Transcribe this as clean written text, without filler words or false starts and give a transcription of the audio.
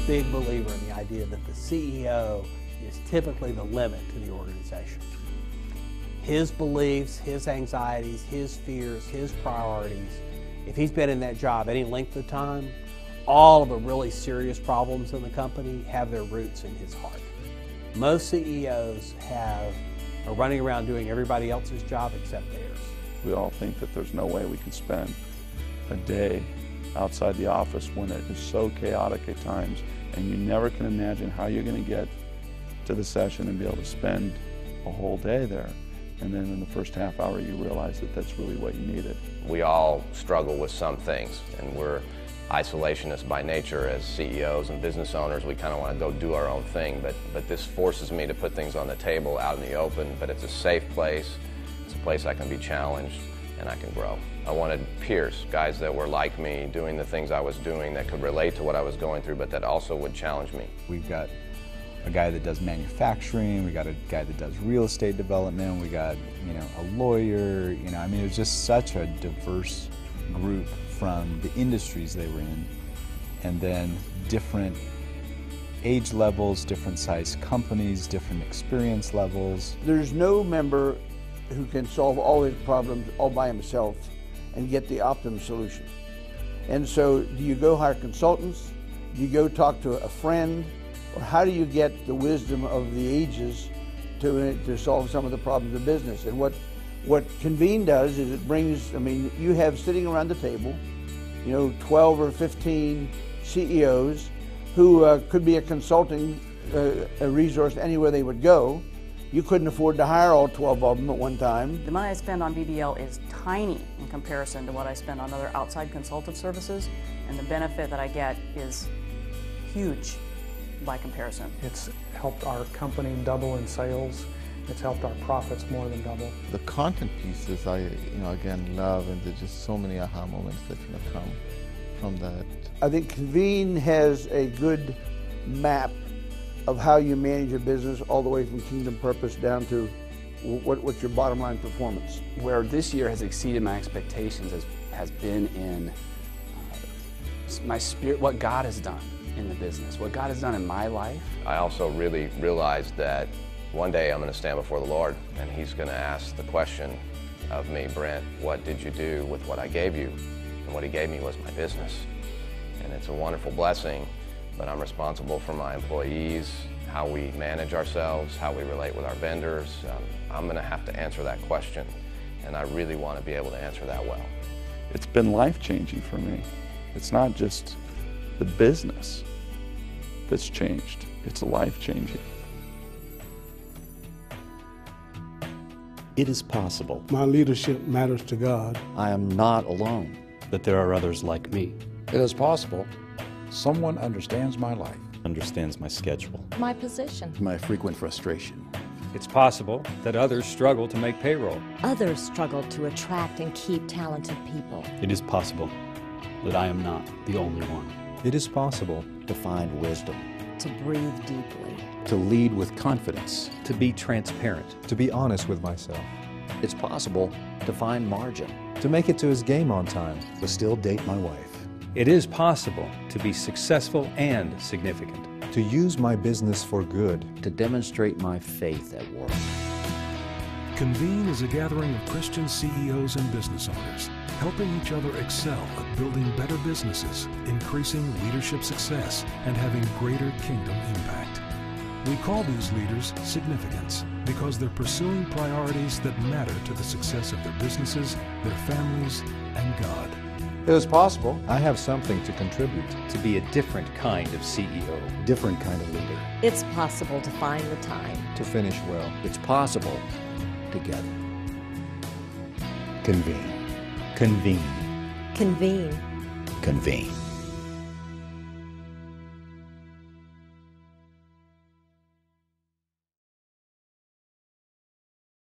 big believer in the idea that the CEO is typically the limit to the organization. His beliefs, his anxieties, his fears, his priorities, if he's been in that job any length of time, all of the really serious problems in the company have their roots in his heart. Most CEOs are running around doing everybody else's job except theirs. We all think that there's no way we can spend a day outside the office when it is so chaotic at times, and you never can imagine how you're going to get to the session and be able to spend a whole day there. And then in the first half hour you realize that that's really what you needed. We all struggle with some things, and we're isolationists by nature as CEOs and business owners. We kind of want to go do our own thing, but this forces me to put things on the table out in the open, but it's a safe place. It's a place I can be challenged and I can grow. I wanted peers, guys that were like me, doing the things I was doing that could relate to what I was going through, but that also would challenge me. We've got a guy that does manufacturing, we got a guy that does real estate development, we got, a lawyer, I mean, it was just such a diverse group from the industries they were in, and then different age levels, different size companies, different experience levels. There's no member who can solve all his problems all by himself and get the optimum solution. And so, do you go hire consultants? Do you go talk to a friend? Or how do you get the wisdom of the ages to solve some of the problems of business? And what Convene does is it brings, you have sitting around the table, 12 or 15 CEOs who could be a consulting a resource anywhere they would go. You couldn't afford to hire all 12 of them at one time. The money I spend on BBL is tiny in comparison to what I spend on other outside consultative services, and the benefit that I get is huge by comparison. It's helped our company double in sales. It's helped our profits more than double. The content pieces I, again, love, and there's just so many aha moments that come from that. I think Convene has a good map of how you manage a business all the way from kingdom purpose down to what's your bottom line performance. Where this year has exceeded my expectations has been in my spirit, what God has done in the business, what God has done in my life. I also really realized that one day I'm going to stand before the Lord, and He's going to ask the question of me, Brent, what did you do with what I gave you? And what He gave me was my business. And it's a wonderful blessing, but I'm responsible for my employees, how we manage ourselves, how we relate with our vendors. I'm going to have to answer that question, and I really want to be able to answer that well. It's been life-changing for me. It's not just the business that's changed, it's life-changing. It is possible. My leadership matters to God. I am not alone. That there are others like me. It is possible. Someone understands my life. Understands my schedule. My position. My frequent frustration. It's possible that others struggle to make payroll. Others struggle to attract and keep talented people. It is possible that I am not the only one. It is possible to find wisdom. To breathe deeply. To lead with confidence. To be transparent. To be honest with myself. It's possible to find margin. To make it to his game on time. To still date my wife. It is possible to be successful and significant. To use my business for good. To demonstrate my faith at work. Convene is a gathering of Christian CEOs and business owners, helping each other excel at building better businesses, increasing leadership success, and having greater kingdom impact. We call these leaders significants because they're pursuing priorities that matter to the success of their businesses, their families, and God. It is possible. I have something to contribute. To be a different kind of CEO. Different kind of leader. It's possible to find the time. To finish well. It's possible together. Convene. Convene. Convene. Convene.